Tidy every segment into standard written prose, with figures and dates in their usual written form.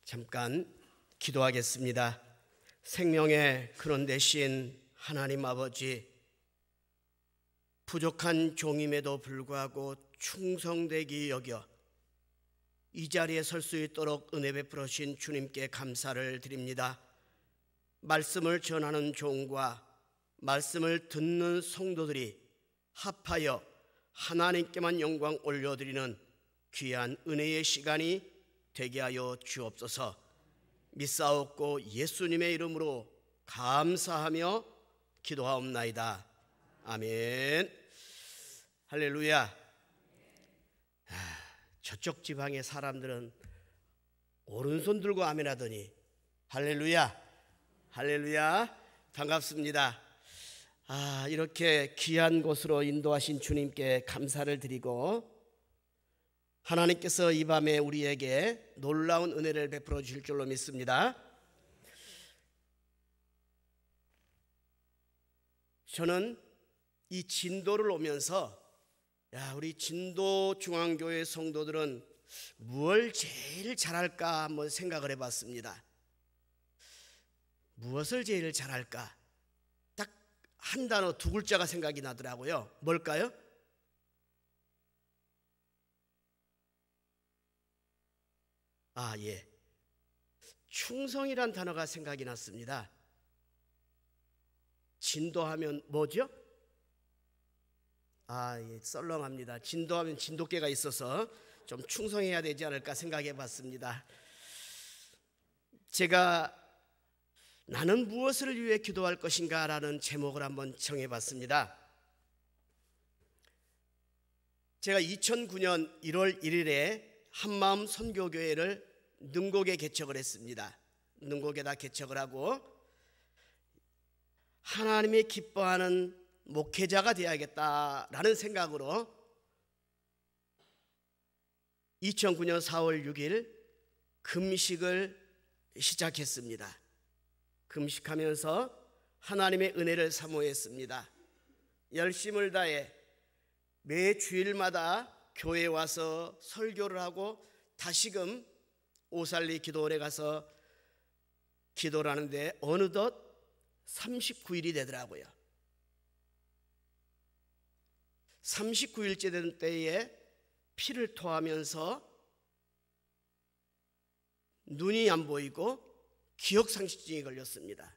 잠깐 기도하겠습니다. 생명의 근원 되신 하나님 아버지, 부족한 종임에도 불구하고 충성되기 여겨 이 자리에 설 수 있도록 은혜 베풀어 주신 주님께 감사를 드립니다. 말씀을 전하는 종과 말씀을 듣는 성도들이 합하여 하나님께만 영광 올려드리는 귀한 은혜의 시간이 되게 하여 주옵소서. 믿사옵고 예수님의 이름으로 감사하며 기도하옵나이다. 아멘. 할렐루야. 저쪽 지방의 사람들은 오른손 들고 아멘 하더니 할렐루야, 할렐루야. 반갑습니다. 이렇게 귀한 곳으로 인도하신 주님께 감사를 드리고, 하나님께서 이 밤에 우리에게 놀라운 은혜를 베풀어 주실 줄로 믿습니다. 저는 이 진도를 오면서 우리 진도 중앙교회 성도들은 무엇을 제일 잘할까 한번 생각을 해봤습니다. 무엇을 제일 잘할까? 딱 한 단어, 두 글자가 생각이 나더라고요. 뭘까요? 충성이란 단어가 생각이 났습니다. 진도하면 뭐죠? 썰렁합니다. 진도하면 진돗개가 있어서 좀 충성해야 되지 않을까 생각해 봤습니다. 제가 나는 무엇을 위해 기도할 것인가 라는 제목을 한번 정해봤습니다. 제가 2009년 1월 1일에 한마음 선교교회를 능곡에 개척을 했습니다. 능곡에다 개척을 하고 하나님이 기뻐하는 목회자가 되어야겠다라는 생각으로 2009년 4월 6일 금식을 시작했습니다. 금식하면서 하나님의 은혜를 사모했습니다. 열심을 다해 매 주일마다 교회에 와서 설교를 하고 다시금 오살리 기도원에 가서 기도를 하는데 어느덧 39일이 되더라고요. 39일째 된 때에 피를 토하면서 눈이 안 보이고 기억상실증이 걸렸습니다.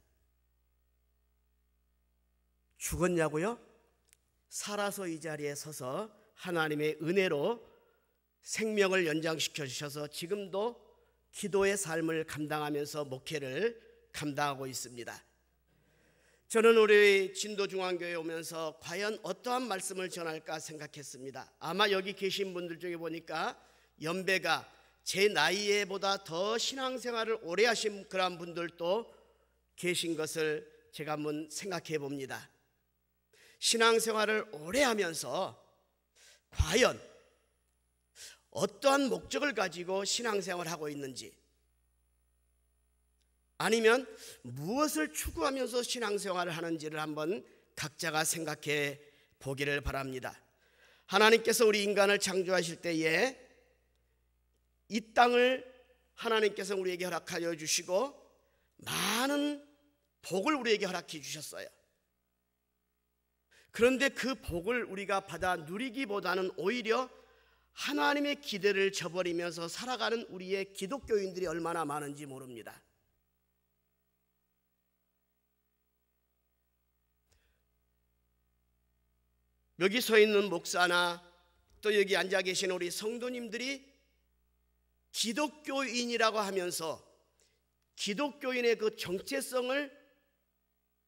죽었냐고요? 살아서 이 자리에 서서 하나님의 은혜로 생명을 연장시켜 주셔서 지금도 기도의 삶을 감당하면서 목회를 감당하고 있습니다. 저는 우리 진도중앙교회에 오면서 과연 어떠한 말씀을 전할까 생각했습니다. 아마 여기 계신 분들 중에 보니까 연배가 제 나이에보다 더 신앙생활을 오래 하신 그런 분들도 계신 것을 제가 한번 생각해 봅니다. 신앙생활을 오래 하면서 과연 어떠한 목적을 가지고 신앙생활을 하고 있는지, 아니면 무엇을 추구하면서 신앙생활을 하는지를 한번 각자가 생각해 보기를 바랍니다. 하나님께서 우리 인간을 창조하실 때에 이 땅을 하나님께서 우리에게 허락하여 주시고 많은 복을 우리에게 허락해 주셨어요. 그런데 그 복을 우리가 받아 누리기보다는 오히려 하나님의 기대를 저버리면서 살아가는 우리의 기독교인들이 얼마나 많은지 모릅니다. 여기 서 있는 목사나 또 여기 앉아 계신 우리 성도님들이 기독교인이라고 하면서 기독교인의 그 정체성을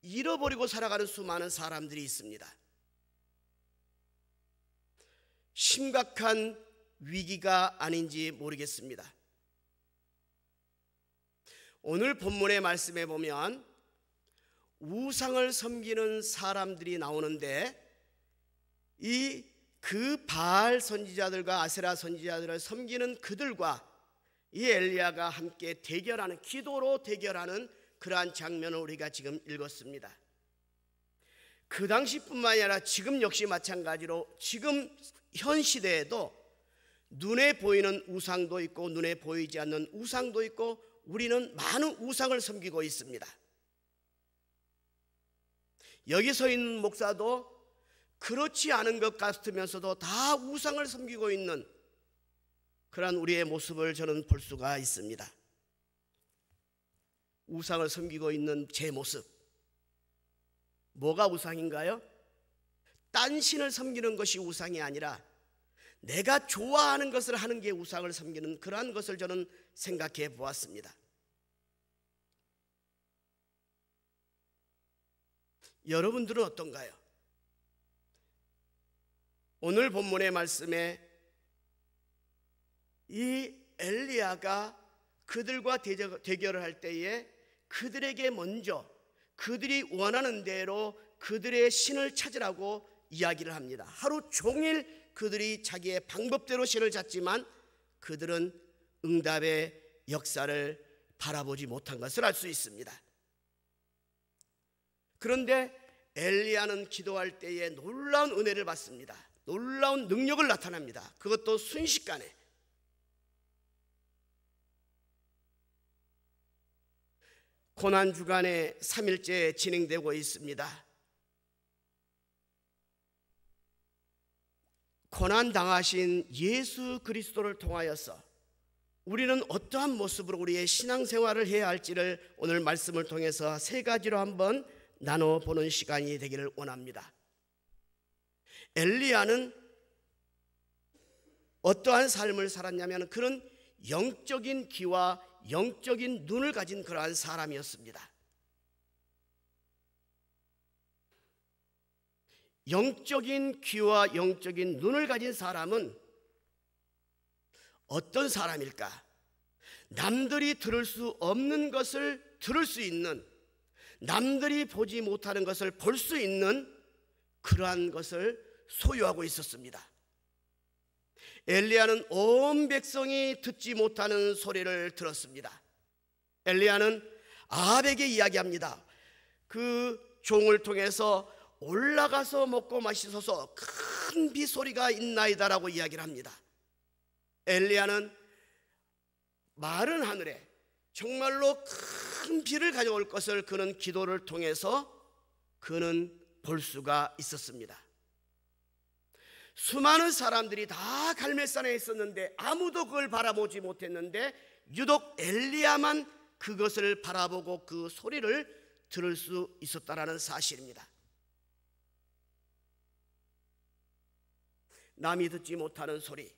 잃어버리고 살아가는 수많은 사람들이 있습니다. 심각한 위기가 아닌지 모르겠습니다. 오늘 본문의 말씀에 보면 우상을 섬기는 사람들이 나오는데 그 바알 선지자들과 아세라 선지자들을 섬기는 그들과 이 엘리야가 함께 대결하는, 기도로 대결하는 그러한 장면을 우리가 지금 읽었습니다. 그 당시뿐만이 아니라 지금 역시 마찬가지로 지금 현 시대에도 눈에 보이는 우상도 있고 눈에 보이지 않는 우상도 있고 우리는 많은 우상을 섬기고 있습니다. 여기 서 있는 목사도 그렇지 않은 것 같으면서도 다 우상을 섬기고 있는 그러한 우리의 모습을 저는 볼 수가 있습니다. 우상을 섬기고 있는 제 모습, 뭐가 우상인가요? 딴 신을 섬기는 것이 우상이 아니라 내가 좋아하는 것을 하는 게 우상을 섬기는 그러한 것을 저는 생각해 보았습니다. 여러분들은 어떤가요? 오늘 본문의 말씀에 이 엘리야가 그들과 대결을 할 때에 그들에게 먼저 그들이 원하는 대로 그들의 신을 찾으라고 이야기를 합니다. 하루 종일 그들이 자기의 방법대로 신을 찾지만 그들은 응답의 역사를 바라보지 못한 것을 알 수 있습니다. 그런데 엘리야는 기도할 때에 놀라운 은혜를 받습니다. 놀라운 능력을 나타납니다. 그것도 순식간에. 고난주간에 3일째 진행되고 있습니다. 고난당하신 예수 그리스도를 통하여서 우리는 어떠한 모습으로 우리의 신앙생활을 해야 할지를 오늘 말씀을 통해서 세 가지로 한번 나눠보는 시간이 되기를 원합니다. 엘리야는 어떠한 삶을 살았냐면 그는 영적인 귀와 영적인 눈을 가진 그러한 사람이었습니다. 영적인 귀와 영적인 눈을 가진 사람은 어떤 사람일까? 남들이 들을 수 없는 것을 들을 수 있는, 남들이 보지 못하는 것을 볼 수 있는 그러한 것을 소유하고 있었습니다. 엘리야는 온 백성이 듣지 못하는 소리를 들었습니다. 엘리야는 아합에게 이야기합니다. 그 종을 통해서 올라가서 먹고 마시소서, 큰 비소리가 있나이다라고 이야기를 합니다. 엘리야는 마른 하늘에 정말로 큰 비를 가져올 것을 그는 기도를 통해서 그는 볼 수가 있었습니다. 수많은 사람들이 다 갈멜산에 있었는데 아무도 그걸 바라보지 못했는데 유독 엘리야만 그것을 바라보고 그 소리를 들을 수 있었다라는 사실입니다. 남이 듣지 못하는 소리,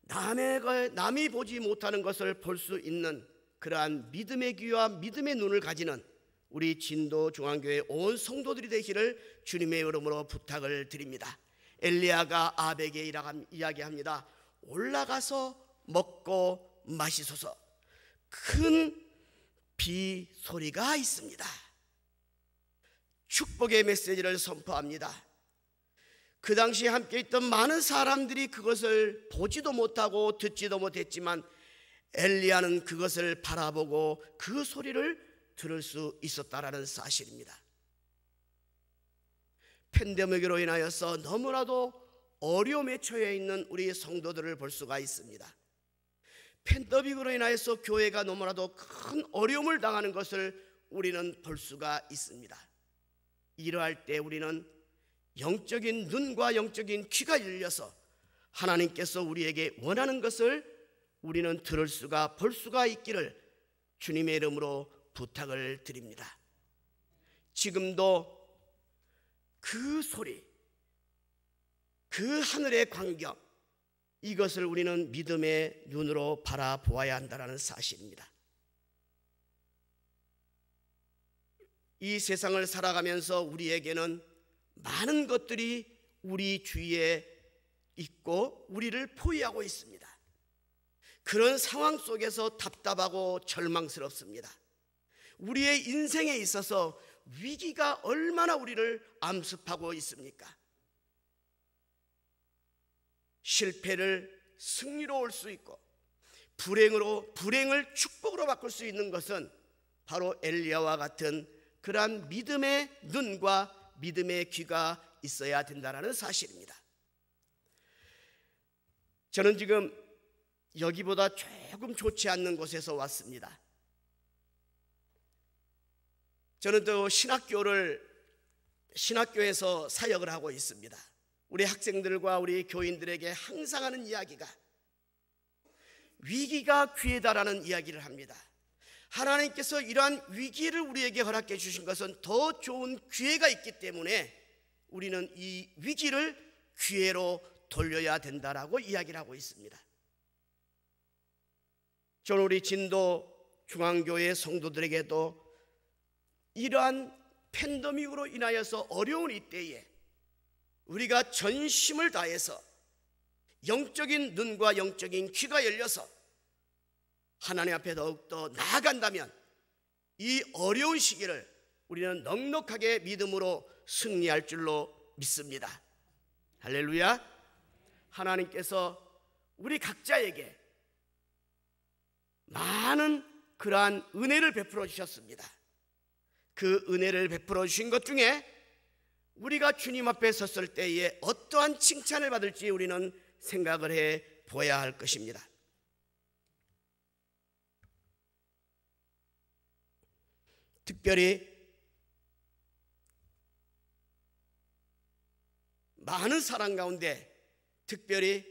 남이 보지 못하는 것을 볼 수 있는 그러한 믿음의 귀와 믿음의 눈을 가지는 우리 진도 중앙교회 온 성도들이 되기를 주님의 이름으로 부탁을 드립니다. 엘리야가 아합에게 이야기합니다. 올라가서 먹고 마시소서. 큰 비 소리가 있습니다. 축복의 메시지를 선포합니다. 그 당시에 함께 있던 많은 사람들이 그것을 보지도 못하고 듣지도 못했지만 엘리야는 그것을 바라보고 그 소리를 들을 수 있었다라는 사실입니다. 팬데믹으로 인하여서 너무나도 어려움에 처해 있는 우리 성도들을 볼 수가 있습니다. 팬데믹으로 인하여서 교회가 너무나도 큰 어려움을 당하는 것을 우리는 볼 수가 있습니다. 이러할 때 우리는 영적인 눈과 영적인 귀가 열려서 하나님께서 우리에게 원하는 것을 우리는 들을 수가 볼 수가 있기를 주님의 이름으로 부탁을 드립니다. 지금도 그 소리, 그 하늘의 광경, 이것을 우리는 믿음의 눈으로 바라보아야 한다는 사실입니다. 이 세상을 살아가면서 우리에게는 많은 것들이 우리 주위에 있고 우리를 포위하고 있습니다. 그런 상황 속에서 답답하고 절망스럽습니다. 우리의 인생에 있어서 위기가 얼마나 우리를 암습하고 있습니까? 실패를 승리로 올 수 있고 불행을 축복으로 바꿀 수 있는 것은 바로 엘리야와 같은 그러한 믿음의 눈과 믿음의 귀가 있어야 된다는 사실입니다. 저는 지금 여기보다 조금 좋지 않는 곳에서 왔습니다. 저는 또 신학교에서 사역을 하고 있습니다. 우리 학생들과 우리 교인들에게 항상 하는 이야기가 위기가 귀하다라는 이야기를 합니다. 하나님께서 이러한 위기를 우리에게 허락해 주신 것은 더 좋은 기회가 있기 때문에 우리는 이 위기를 기회로 돌려야 된다라고 이야기를 하고 있습니다. 저는 우리 진도 중앙교회 성도들에게도 이러한 팬데믹으로 인하여서 어려운 이때에 우리가 전심을 다해서 영적인 눈과 영적인 귀가 열려서 하나님 앞에 더욱더 나아간다면 이 어려운 시기를 우리는 넉넉하게 믿음으로 승리할 줄로 믿습니다. 할렐루야. 하나님께서 우리 각자에게 많은 그러한 은혜를 베풀어 주셨습니다. 그 은혜를 베풀어 주신 것 중에 우리가 주님 앞에 섰을 때에 어떠한 칭찬을 받을지 우리는 생각을 해 보아야 할 것입니다. 특별히 많은 사람 가운데 특별히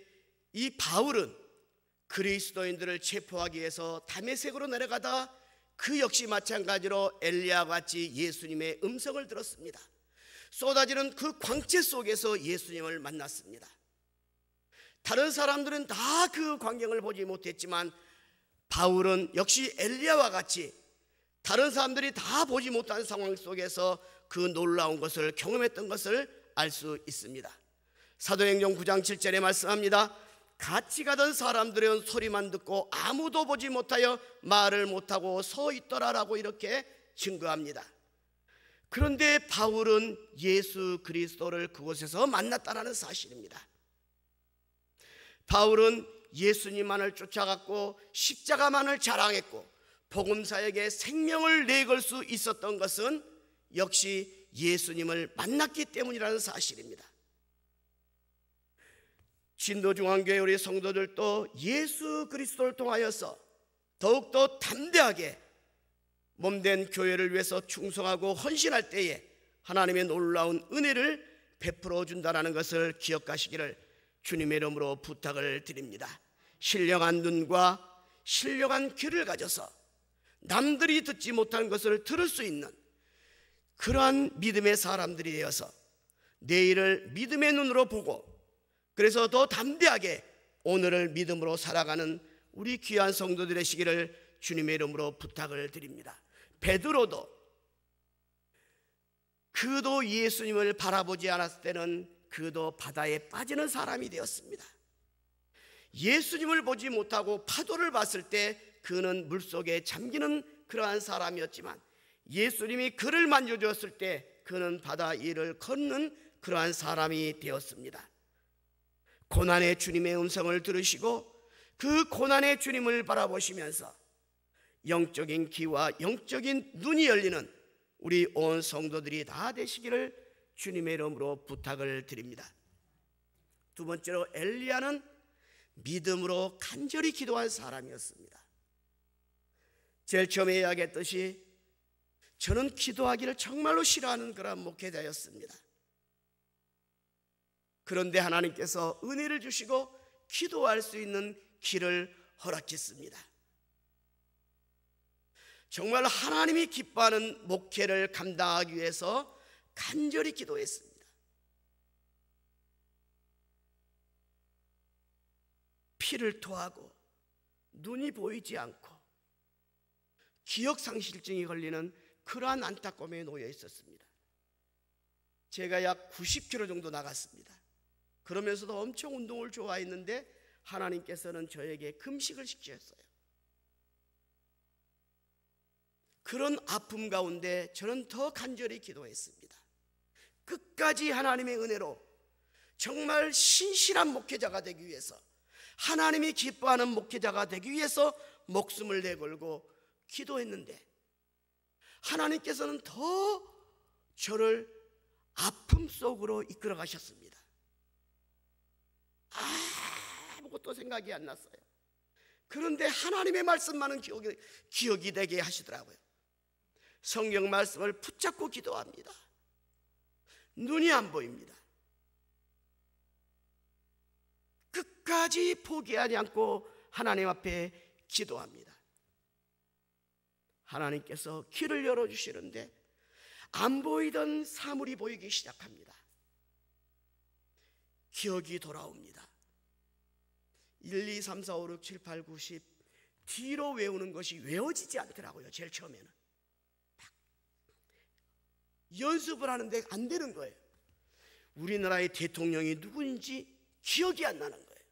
이 바울은 그리스도인들을 체포하기 위해서 다메섹으로 내려가다 그 역시 마찬가지로 엘리야와 같이 예수님의 음성을 들었습니다. 쏟아지는 그 광채 속에서 예수님을 만났습니다. 다른 사람들은 다 그 광경을 보지 못했지만 바울은 역시 엘리야와 같이 다른 사람들이 다 보지 못한 상황 속에서 그 놀라운 것을 경험했던 것을 알 수 있습니다. 사도행전 9장 7절에 말씀합니다. 같이 가던 사람들은 소리만 듣고 아무도 보지 못하여 말을 못하고 서 있더라라고 이렇게 증거합니다. 그런데 바울은 예수 그리스도를 그곳에서 만났다라는 사실입니다. 바울은 예수님만을 쫓아갔고 십자가만을 자랑했고 복음사역에 생명을 내걸 수 있었던 것은 역시 예수님을 만났기 때문이라는 사실입니다. 진도중앙교회 우리 성도들도 예수 그리스도를 통하여서 더욱더 담대하게 몸된 교회를 위해서 충성하고 헌신할 때에 하나님의 놀라운 은혜를 베풀어 준다는 것을 기억하시기를 주님의 이름으로 부탁을 드립니다. 신령한 눈과 신령한 귀를 가져서 남들이 듣지 못한 것을 들을 수 있는 그러한 믿음의 사람들이 되어서 내일을 믿음의 눈으로 보고 그래서 더 담대하게 오늘을 믿음으로 살아가는 우리 귀한 성도들 되시기를 주님의 이름으로 부탁을 드립니다. 베드로도 그도 예수님을 바라보지 않았을 때는 그도 바다에 빠지는 사람이 되었습니다. 예수님을 보지 못하고 파도를 봤을 때 그는 물속에 잠기는 그러한 사람이었지만 예수님이 그를 만져주었을 때 그는 바다 위를 걷는 그러한 사람이 되었습니다. 고난의 주님의 음성을 들으시고 그 고난의 주님을 바라보시면서 영적인 귀와 영적인 눈이 열리는 우리 온 성도들이 다 되시기를 주님의 이름으로 부탁을 드립니다. 두 번째로 엘리야는 믿음으로 간절히 기도한 사람이었습니다. 제일 처음에 이야기했듯이 저는 기도하기를 정말로 싫어하는 그런 목회자였습니다. 그런데 하나님께서 은혜를 주시고 기도할 수 있는 길을 허락했습니다. 정말 하나님이 기뻐하는 목회를 감당하기 위해서 간절히 기도했습니다. 피를 토하고 눈이 보이지 않고 기억상실증이 걸리는 그러한 안타까움에 놓여 있었습니다. 제가 약 90kg 정도 나갔습니다. 그러면서도 엄청 운동을 좋아했는데 하나님께서는 저에게 금식을 시키셨어요. 그런 아픔 가운데 저는 더 간절히 기도했습니다. 끝까지 하나님의 은혜로 정말 신실한 목회자가 되기 위해서, 하나님이 기뻐하는 목회자가 되기 위해서 목숨을 내걸고 기도했는데 하나님께서는 더 저를 아픔 속으로 이끌어 가셨습니다. 아무것도 생각이 안 났어요. 그런데 하나님의 말씀만은 기억이 되게 하시더라고요. 성경 말씀을 붙잡고 기도합니다. 눈이 안 보입니다. 끝까지 포기하지 않고 하나님 앞에 기도합니다. 하나님께서 길을 열어주시는데 안 보이던 사물이 보이기 시작합니다. 기억이 돌아옵니다. 1, 2, 3, 4, 5, 6, 7, 8, 9, 10 뒤로 외우는 것이 외워지지 않더라고요. 제일 처음에는 연습을 하는데 안 되는 거예요. 우리나라의 대통령이 누구인지 기억이 안 나는 거예요.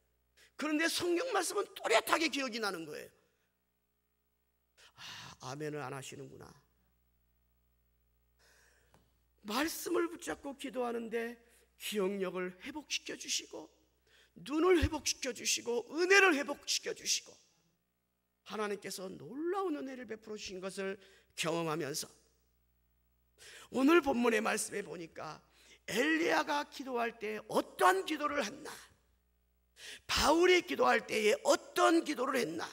그런데 성경 말씀은 또렷하게 기억이 나는 거예요. 아멘을 안 하시는구나. 말씀을 붙잡고 기도하는데 기억력을 회복시켜 주시고 눈을 회복시켜 주시고 은혜를 회복시켜 주시고 하나님께서 놀라운 은혜를 베풀어 주신 것을 경험하면서 오늘 본문의 말씀에 보니까 엘리야가 기도할 때 어떠한 기도를 했나, 바울이 기도할 때에 어떤 기도를 했나.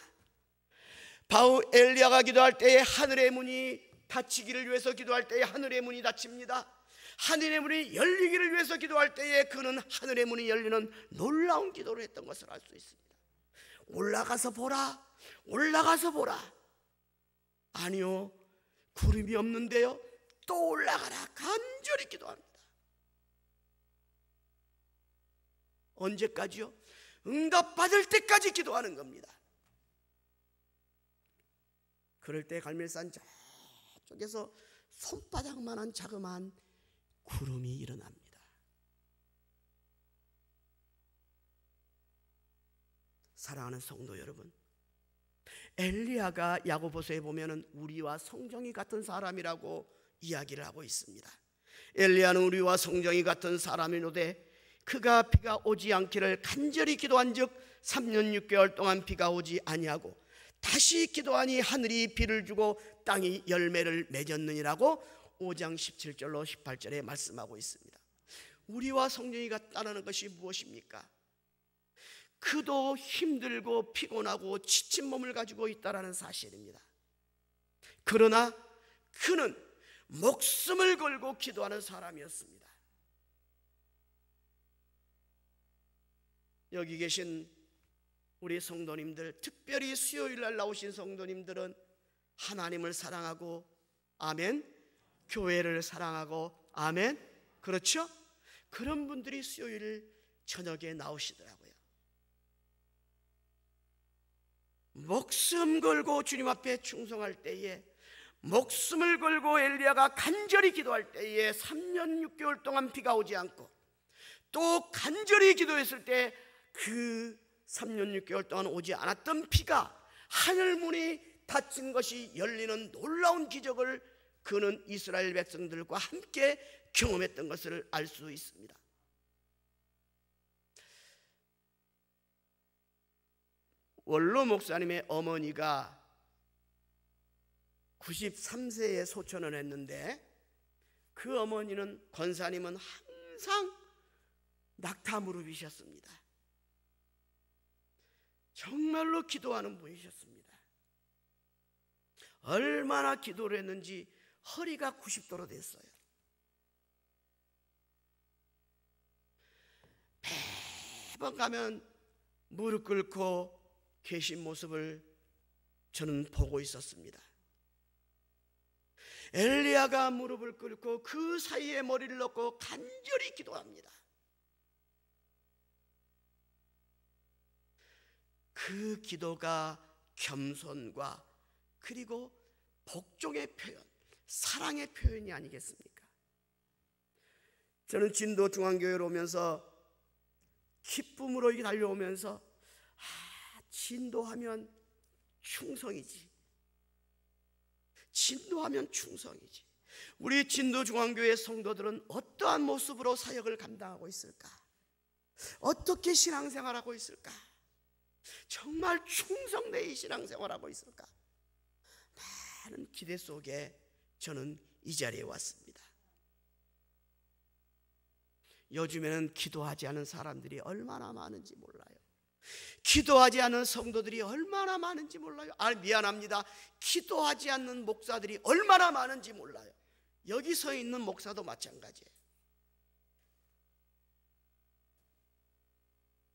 엘리야가 기도할 때에 하늘의 문이 닫히기를 위해서 기도할 때에 하늘의 문이 닫힙니다. 하늘의 문이 열리기를 위해서 기도할 때에 그는 하늘의 문이 열리는 놀라운 기도를 했던 것을 알 수 있습니다. 올라가서 보라, 올라가서 보라. 아니요, 구름이 없는데요. 또 올라가라. 간절히 기도합니다. 언제까지요? 응답받을 때까지 기도하는 겁니다. 그럴 때 갈멜산 저쪽에서 손바닥만한 자그마한 구름이 일어납니다. 사랑하는 성도 여러분, 엘리야가 야고보서에 보면은 우리와 성정이 같은 사람이라고 이야기를 하고 있습니다. 엘리야는 우리와 성정이 같은 사람이노되 그가 비가 오지 않기를 간절히 기도한즉 3년 6개월 동안 비가 오지 아니하고 다시 기도하니 하늘이 비를 주고 땅이 열매를 맺었느니라고 5장 17절로 18절에 말씀하고 있습니다. 우리와 성령이 같다는 것이 무엇입니까? 그도 힘들고 피곤하고 지친 몸을 가지고 있다는 사실입니다. 그러나 그는 목숨을 걸고 기도하는 사람이었습니다. 여기 계신 우리 성도님들, 특별히 수요일날 나오신 성도님들은 하나님을 사랑하고 아멘, 교회를 사랑하고 아멘, 그렇죠? 그런 분들이 수요일 저녁에 나오시더라고요. 목숨 걸고 주님 앞에 충성할 때에, 목숨을 걸고 엘리야가 간절히 기도할 때에 3년 6개월 동안 비가 오지 않고 또 간절히 기도했을 때 그 3년 6개월 동안 오지 않았던 비가 하늘문이 닫힌 것이 열리는 놀라운 기적을 그는 이스라엘 백성들과 함께 경험했던 것을 알 수 있습니다. 원로 목사님의 어머니가 93세에 소천을 했는데 그 어머니는, 권사님은 항상 낙타 무릎이셨습니다. 정말로 기도하는 분이셨습니다. 얼마나 기도를 했는지 허리가 90도로 됐어요. 매번 가면 무릎 꿇고 계신 모습을 저는 보고 있었습니다. 엘리야가 무릎을 꿇고 그 사이에 머리를 넣고 간절히 기도합니다. 그 기도가 겸손과 그리고 복종의 표현, 사랑의 표현이 아니겠습니까? 저는 진도 중앙교회로 오면서 기쁨으로 달려오면서 진도하면 충성이지, 진도하면 충성이지. 우리 진도 중앙교회 성도들은 어떠한 모습으로 사역을 감당하고 있을까? 어떻게 신앙생활하고 있을까? 정말 충성되이 신앙생활하고 있을까? 많은 기대 속에 저는 이 자리에 왔습니다. 요즘에는 기도하지 않은 사람들이 얼마나 많은지 몰라요. 기도하지 않는 성도들이 얼마나 많은지 몰라요. 미안합니다. 기도하지 않는 목사들이 얼마나 많은지 몰라요. 여기 서 있는 목사도 마찬가지예요.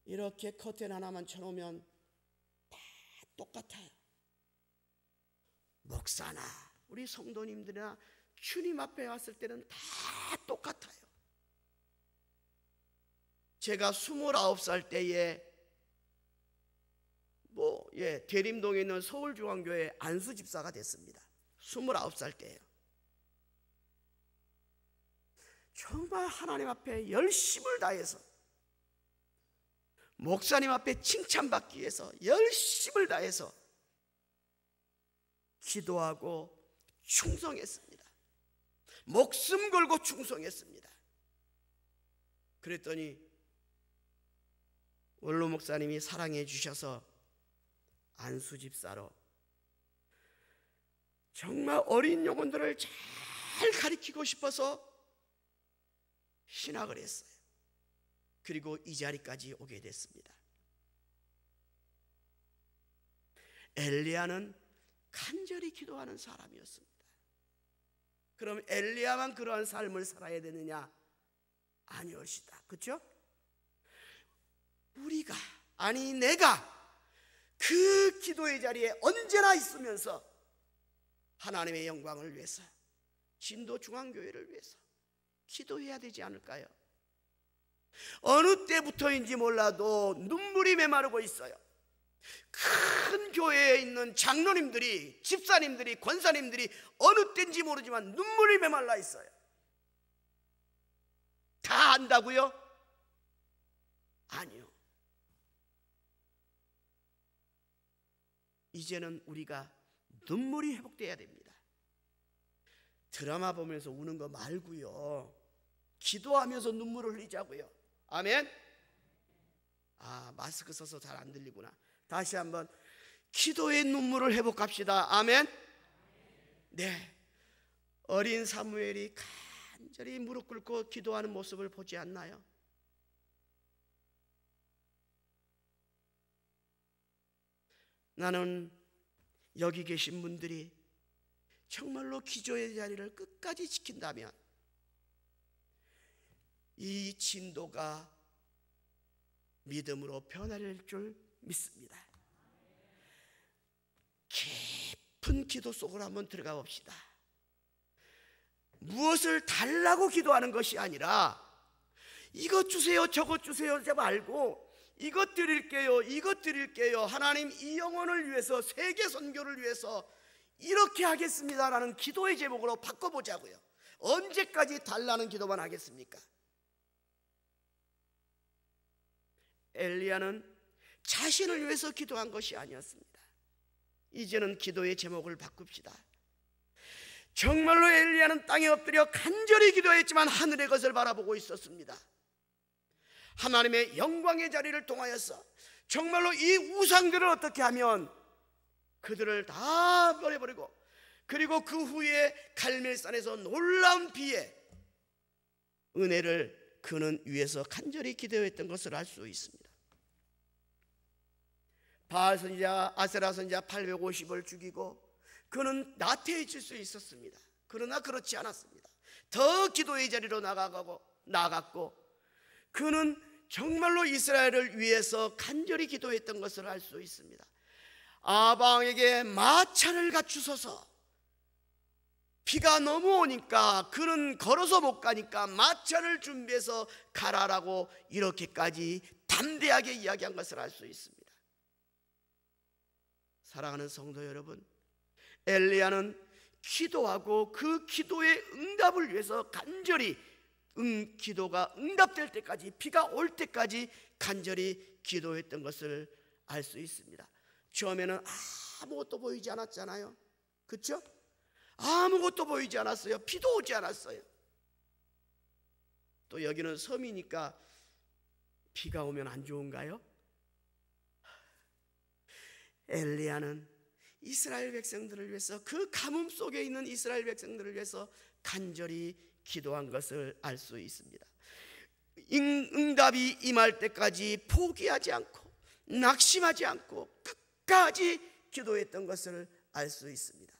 이렇게 커튼 하나만 쳐놓으면 다 똑같아요. 목사나 우리 성도님들이나 주님 앞에 왔을 때는 다 똑같아요. 제가 29살 때에 대림동에 있는 서울중앙교회 안수집사가 됐습니다. 29살 때예요. 정말 하나님 앞에 열심을 다해서, 목사님 앞에 칭찬받기 위해서 열심을 다해서 기도하고 충성했습니다. 목숨 걸고 충성했습니다. 그랬더니 원로 목사님이 사랑해 주셔서 안수집사로 정말 어린 영혼들을 잘 가르치고 싶어서 신학을 했어요. 그리고 이 자리까지 오게 됐습니다. 엘리야는 간절히 기도하는 사람이었습니다. 그럼 엘리야만 그러한 삶을 살아야 되느냐? 아니올시다. 그렇죠? 우리가, 내가 그 기도의 자리에 언제나 있으면서 하나님의 영광을 위해서, 진도 중앙교회를 위해서 기도해야 되지 않을까요? 어느 때부터인지 몰라도 눈물이 메마르고 있어요. 큰 교회에 있는 장로님들이, 집사님들이, 권사님들이 어느 때인지 모르지만 눈물이 메말라 있어요. 다 안다고요? 아니요. 이제는 우리가 눈물이 회복돼야 됩니다. 드라마 보면서 우는 거 말고요, 기도하면서 눈물을 흘리자고요. 아멘. 마스크 써서 잘 안 들리구나. 다시 한번 기도의 눈물을 회복합시다. 아멘. 네, 어린 사무엘이 간절히 무릎 꿇고 기도하는 모습을 보지 않나요? 나는 여기 계신 분들이 정말로 기도의 자리를 끝까지 지킨다면 이 진도가 믿음으로 변화될 줄 믿습니다. 깊은 기도 속으로 한번 들어가 봅시다. 무엇을 달라고 기도하는 것이 아니라 이것 주세요, 저것 주세요 하지 말고 이것 드릴게요, 이것 드릴게요, 하나님 이 영혼을 위해서, 세계 선교를 위해서 이렇게 하겠습니다라는 기도의 제목으로 바꿔보자고요. 언제까지 달라는 기도만 하겠습니까? 엘리야는 자신을 위해서 기도한 것이 아니었습니다. 이제는 기도의 제목을 바꿉시다. 정말로 엘리야는 땅에 엎드려 간절히 기도했지만 하늘의 것을 바라보고 있었습니다. 하나님의 영광의 자리를 통하여서 정말로 이 우상들을 어떻게 하면 그들을 다 버려버리고, 그리고 그 후에 갈멜산에서 놀라운 비에 은혜를 그는 위해서 간절히 기도했던 것을 알 수 있습니다. 바알 선지자, 아세라 선지자 850을 죽이고 그는 나태해질 수 있었습니다. 그러나 그렇지 않았습니다. 더 기도의 자리로 나아갔고 그는 정말로 이스라엘을 위해서 간절히 기도했던 것을 알 수 있습니다. 아방에게 마차를 갖추소서. 비가 너무 오니까 그는 걸어서 못 가니까 마차를 준비해서 가라라고 이렇게까지 담대하게 이야기한 것을 알 수 있습니다. 사랑하는 성도 여러분, 엘리야는 기도하고 그 기도의 응답을 위해서 간절히 기도가 응답될 때까지, 비가 올 때까지 간절히 기도했던 것을 알 수 있습니다. 처음에는 아무것도 보이지 않았잖아요. 그렇죠? 아무것도 보이지 않았어요. 비도 오지 않았어요. 또 여기는 섬이니까 비가 오면 안 좋은가요? 엘리야는 이스라엘 백성들을 위해서, 그 가뭄 속에 있는 이스라엘 백성들을 위해서 간절히 기도한 것을 알 수 있습니다. 응답이 임할 때까지 포기하지 않고 낙심하지 않고 끝까지 기도했던 것을 알 수 있습니다.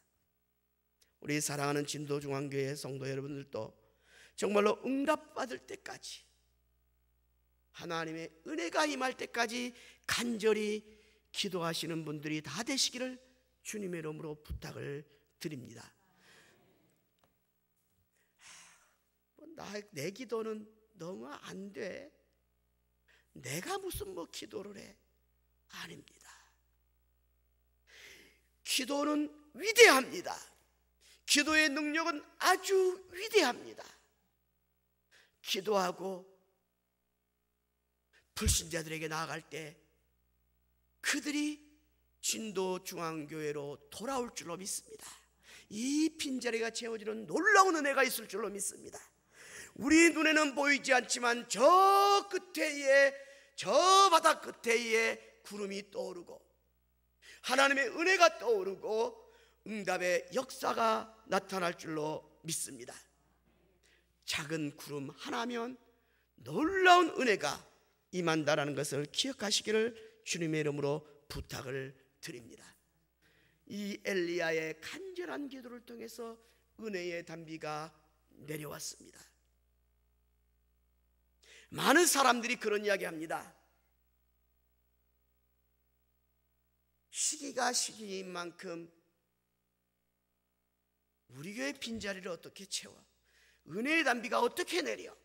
우리 사랑하는 진도중앙교회 성도 여러분들도 정말로 응답받을 때까지, 하나님의 은혜가 임할 때까지 간절히 기도하시는 분들이 다 되시기를 주님의 이름으로 부탁을 드립니다. 내 기도는 너무 안 돼. 내가 무슨 기도를 해? 아닙니다. 기도는 위대합니다. 기도의 능력은 아주 위대합니다. 기도하고 불신자들에게 나아갈 때 그들이 진도중앙교회로 돌아올 줄로 믿습니다. 이 빈자리가 채워지는 놀라운 은혜가 있을 줄로 믿습니다. 우리 눈에는 보이지 않지만 저 끝에에, 저 바다 끝에에 구름이 떠오르고 하나님의 은혜가 떠오르고 응답의 역사가 나타날 줄로 믿습니다. 작은 구름 하나면 놀라운 은혜가 임한다라는 것을 기억하시기를 주님의 이름으로 부탁을 드립니다. 이 엘리야의 간절한 기도를 통해서 은혜의 단비가 내려왔습니다. 많은 사람들이 그런 이야기합니다. 시기가 시기인 만큼 우리 교회 빈자리를 어떻게 채워? 은혜의 단비가 어떻게 내려?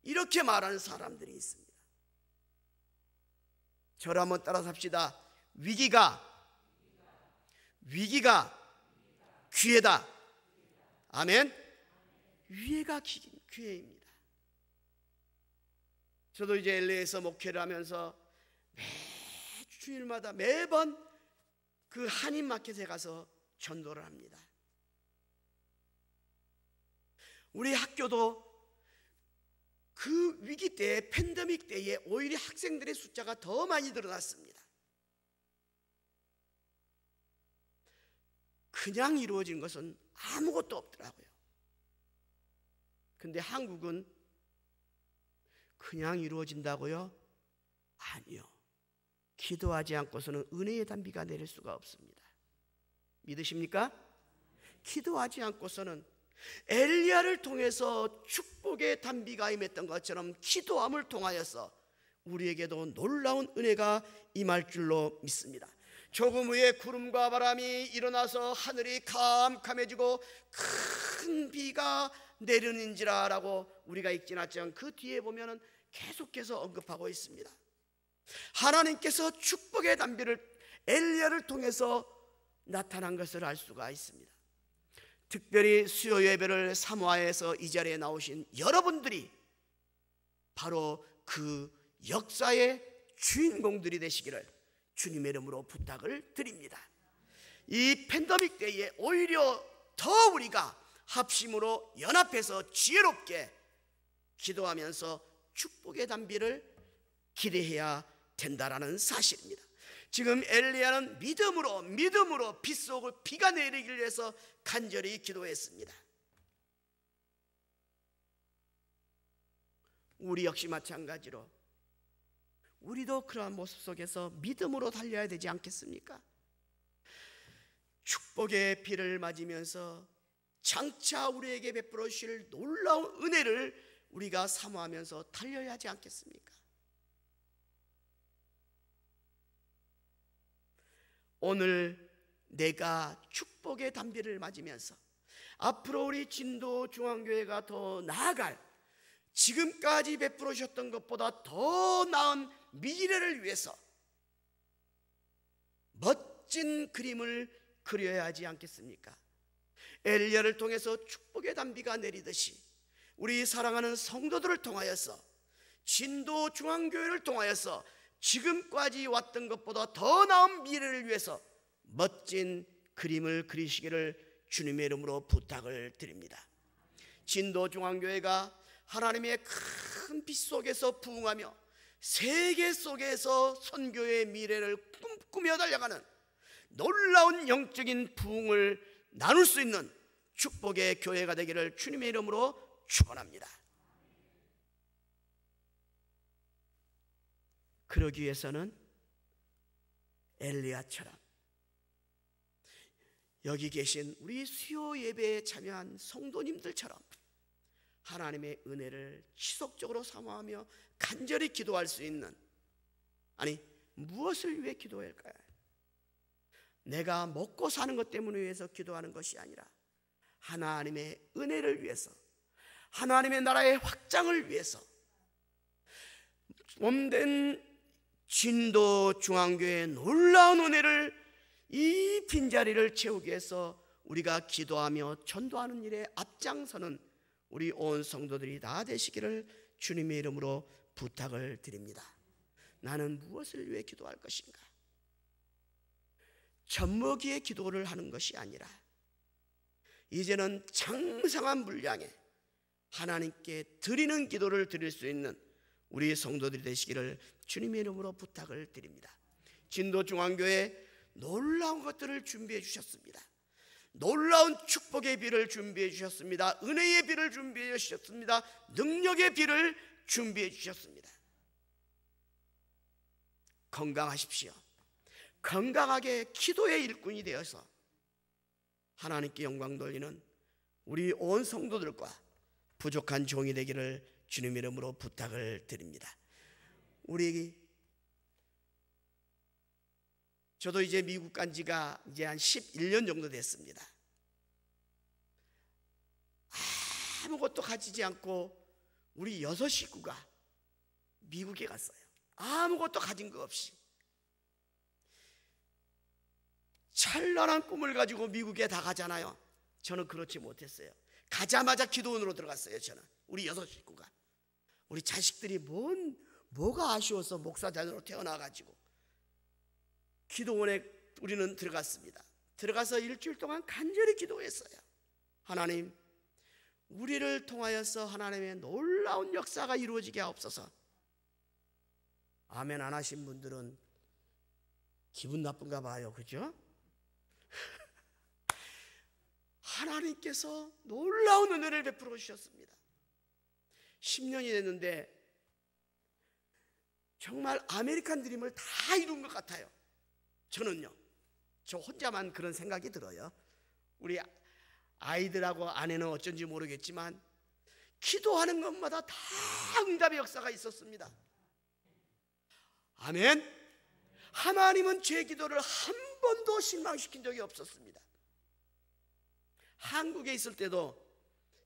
이렇게 말하는 사람들이 있습니다. 저를 한번 따라서 합시다. 위기가 기회다. 아멘. 위기가 기회입니다. 저도 이제 LA에서 목회를 하면서 주일마다 매번 그 한인마켓에 가서 전도를 합니다. 우리 학교도 그 위기 때에, 팬데믹 때에 오히려 학생들의 숫자가 더 많이 늘어났습니다. 그냥 이루어진 것은 아무것도 없더라고요. 근데 한국은 그냥 이루어진다고요? 아니요. 기도하지 않고서는 은혜의 단비가 내릴 수가 없습니다. 믿으십니까? 기도하지 않고서는 엘리야를 통해서 축복의 단비가 임했던 것처럼 기도함을 통하여서 우리에게도 놀라운 은혜가 임할 줄로 믿습니다. 조금 후에 구름과 바람이 일어나서 하늘이 캄캄해지고 큰 비가 내리는지라 라고 우리가 읽진 않지만 그 뒤에 보면은 계속해서 언급하고 있습니다. 하나님께서 축복의 단비를 엘리야를 통해서 나타난 것을 알 수가 있습니다. 특별히 수요 예배를 사모하여서 이 자리에 나오신 여러분들이 바로 그 역사의 주인공들이 되시기를 주님의 이름으로 부탁을 드립니다. 이 팬데믹 때에 오히려 더 우리가 합심으로 연합해서 지혜롭게 기도하면서 축복의 단비를 기대해야 된다라는 사실입니다. 지금 엘리야는 믿음으로 빗속을 비가 내리기 위해서 간절히 기도했습니다. 우리 역시 마찬가지로 우리도 그러한 모습 속에서 믿음으로 달려야 되지 않겠습니까? 축복의 비를 맞으면서 장차 우리에게 베풀어 주실 놀라운 은혜를 우리가 사모하면서 달려야 하지 않겠습니까? 오늘 내가 축복의 단비를 맞으면서 앞으로 우리 진도중앙교회가 더 나아갈, 지금까지 베풀어 주셨던 것보다 더 나은 미래를 위해서 멋진 그림을 그려야 하지 않겠습니까? 엘리야를 통해서 축복의 단비가 내리듯이 우리 사랑하는 성도들을 통하여서, 진도중앙교회를 통하여서 지금까지 왔던 것보다 더 나은 미래를 위해서 멋진 그림을 그리시기를 주님의 이름으로 부탁을 드립니다. 진도중앙교회가 하나님의 큰 빛 속에서 부흥하며 세계 속에서 선교의 미래를 꿈꾸며 달려가는 놀라운 영적인 부흥을 나눌 수 있는 축복의 교회가 되기를 주님의 이름으로 축원합니다. 그러기 위해서는 엘리야처럼 여기 계신 우리 수요 예배에 참여한 성도님들처럼 하나님의 은혜를 지속적으로 사모하며 간절히 기도할 수 있는, 아니 무엇을 위해 기도할까요? 내가 먹고 사는 것 때문에 위해서 기도하는 것이 아니라 하나님의 은혜를 위해서, 하나님의 나라의 확장을 위해서, 몸된 진도 중앙교회의 놀라운 은혜를, 이 빈자리를 채우기 위해서 우리가 기도하며 전도하는 일에 앞장서는 우리 온 성도들이 다 되시기를 주님의 이름으로 부탁을 드립니다. 나는 무엇을 위해 기도할 것인가? 젖먹이의 기도를 하는 것이 아니라 이제는 장성한 분량에 하나님께 드리는 기도를 드릴 수 있는 우리 성도들이 되시기를 주님의 이름으로 부탁을 드립니다. 진도중앙교회 놀라운 것들을 준비해 주셨습니다. 놀라운 축복의 비를 준비해 주셨습니다. 은혜의 비를 준비해 주셨습니다. 능력의 비를 준비해 주셨습니다. 건강하십시오. 건강하게 기도의 일꾼이 되어서 하나님께 영광 돌리는 우리 온 성도들과 부족한 종이 되기를 주님 이름으로 부탁을 드립니다. 저도 이제 미국 간 지가 이제 한 11년 정도 됐습니다. 아무것도 가지지 않고 우리 6 식구가 미국에 갔어요. 아무것도 가진 거 없이. 찬란한 꿈을 가지고 미국에 다 가잖아요. 저는 그렇지 못했어요. 가자마자 기도원으로 들어갔어요. 저는 우리 6 식구가. 우리 자식들이 뭐가 아쉬워서 목사 자녀로 태어나가지고 기도원에 우리는 들어갔습니다. 들어가서 일주일 동안 간절히 기도했어요. 하나님, 우리를 통하여서 하나님의 놀라운 역사가 이루어지게 하옵소서. 아멘 안 하신 분들은 기분 나쁜가 봐요. 그죠? 하나님께서 놀라운 은혜를 베풀어 주셨습니다. 10년이 됐는데 정말 아메리칸 드림을 다 이룬 것 같아요. 저는요, 저 혼자만 그런 생각이 들어요. 우리 아이들하고 아내는 어쩐지 모르겠지만 기도하는 것마다 다 응답의 역사가 있었습니다. 아멘. 하나님은 제 기도를 한 번도 실망시킨 적이 없었습니다. 한국에 있을 때도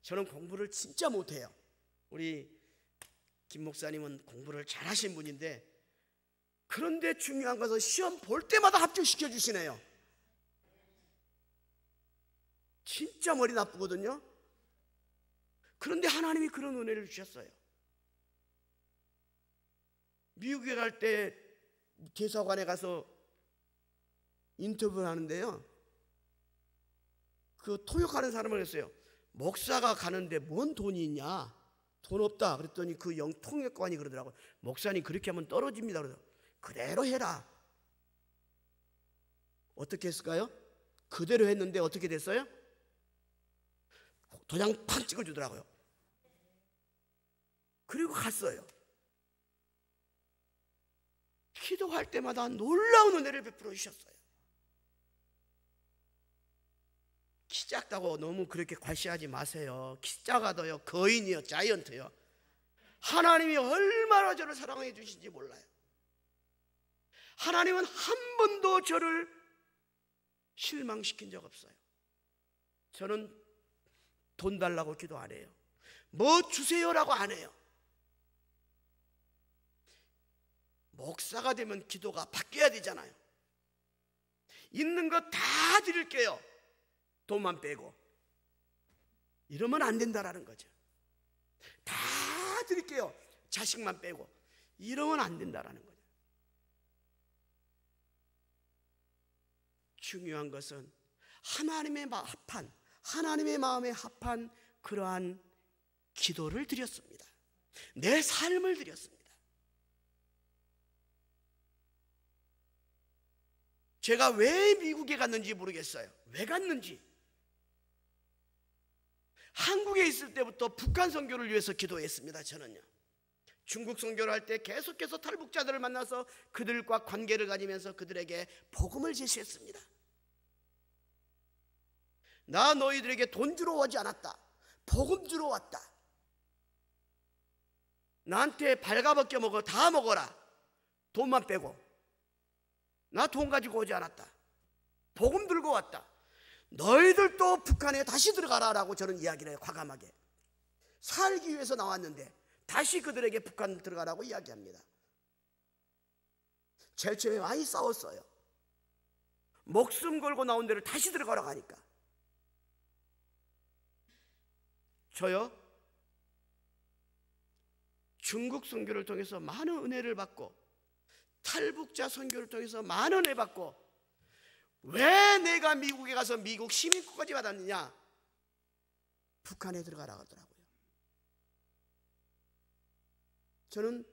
저는 공부를 진짜 못해요. 우리 김 목사님은 공부를 잘하신 분인데, 그런데 중요한 것은 시험 볼 때마다 합격시켜 주시네요. 진짜 머리 나쁘거든요. 그런데 하나님이 그런 은혜를 주셨어요. 미국에 갈 때 대사관에 가서 인터뷰를 하는데요, 그 통역하는 사람을 했어요. 목사가 가는데 뭔 돈이 있냐? 돈 없다. 그랬더니 그 통역관이 그러더라고요. 목사님 그렇게 하면 떨어집니다. 그러더라고요. 그대로 해라. 어떻게 했을까요? 그대로 했는데 어떻게 됐어요? 도장 팍 찍어주더라고요. 그리고 갔어요. 기도할 때마다 놀라운 은혜를 베풀어 주셨어요. 키 작다고 너무 그렇게 과시하지 마세요. 키 작아도요, 거인이요, 자이언트요. 하나님이 얼마나 저를 사랑해 주신지 몰라요. 하나님은 한 번도 저를 실망시킨 적 없어요. 저는 돈 달라고 기도 안 해요. 뭐 주세요라고 안 해요. 목사가 되면 기도가 바뀌어야 되잖아요. 있는 거 다 드릴게요. 돈만 빼고. 이러면 안 된다라는 거죠. 다 드릴게요. 자식만 빼고. 이러면 안 된다라는 거죠. 중요한 것은 하나님의 마음에 합한 그러한 기도를 드렸습니다. 내 삶을 드렸습니다. 제가 왜 미국에 갔는지 모르겠어요. 왜 갔는지. 한국에 있을 때부터 북한 선교를 위해서 기도했습니다. 저는요. 중국 선교를 할 때 계속해서 탈북자들을 만나서 그들과 관계를 가지면서 그들에게 복음을 제시했습니다. 나 너희들에게 돈 주러 오지 않았다. 복음 주러 왔다. 나한테 발가벗겨 먹어. 다 먹어라. 돈만 빼고. 나 돈 가지고 오지 않았다. 복음 들고 왔다. 너희들도 북한에 다시 들어가라라고 저는 이야기를 해요. 과감하게. 살기 위해서 나왔는데 다시 그들에게 북한 들어가라고 이야기합니다. 제일 처음에 많이 싸웠어요. 목숨 걸고 나온 데를 다시 들어가라고 하니까. 저요, 중국 선교를 통해서 많은 은혜를 받고 탈북자 선교를 통해서 많은 은혜 받고, 왜 내가 미국에 가서 미국 시민권까지 받았느냐? 북한에 들어가라고 하더라고요. 저는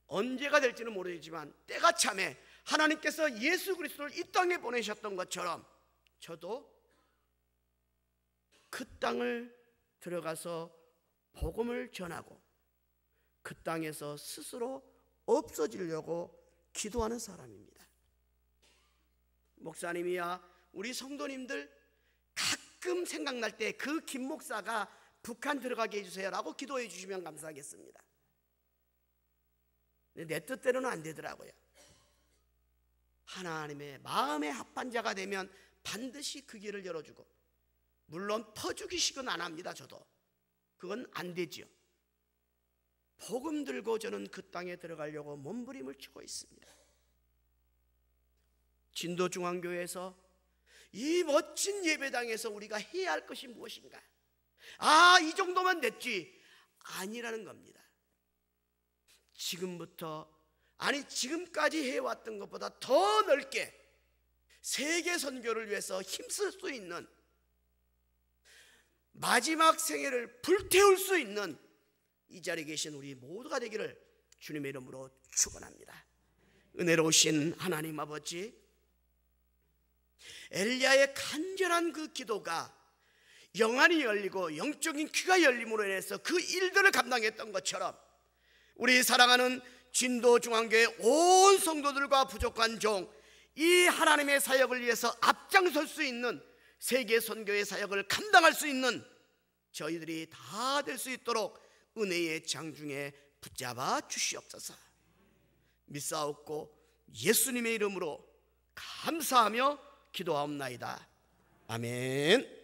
언제가 될지는 모르지만 때가 참에 하나님께서 예수 그리스도를 이 땅에 보내셨던 것처럼 저도 그 땅을 들어가서 복음을 전하고 그 땅에서 스스로 없어지려고 기도하는 사람입니다. 목사님이야 우리 성도님들 가끔 생각날 때 그 김 목사가 북한 들어가게 해주세요라고 기도해 주시면 감사하겠습니다. 내 뜻대로는 안 되더라고요. 하나님의 마음에 합한 자가 되면 반드시 그 길을 열어주고, 물론 퍼주기식은 안 합니다. 저도 그건 안 되지요. 복음 들고 저는 그 땅에 들어가려고 몸부림을 치고 있습니다. 진도중앙교회에서 이 멋진 예배당에서 우리가 해야 할 것이 무엇인가? 이 정도만 됐지 아니라는 겁니다. 지금부터, 아니 지금까지 해왔던 것보다 더 넓게 세계 선교를 위해서 힘쓸 수 있는, 마지막 생애를 불태울 수 있는 이 자리에 계신 우리 모두가 되기를 주님의 이름으로 축원합니다. 은혜로우신 하나님 아버지, 엘리야의 간절한 그 기도가 영안이 열리고 영적인 귀가 열림으로 인해서 그 일들을 감당했던 것처럼 우리 사랑하는 진도중앙교회 온 성도들과 부족한 종, 이 하나님의 사역을 위해서 앞장설 수 있는, 세계 선교의 사역을 감당할 수 있는 저희들이 다 될 수 있도록 은혜의 장중에 붙잡아 주시옵소서. 믿사옵고 예수님의 이름으로 감사하며 기도하옵나이다. 아멘.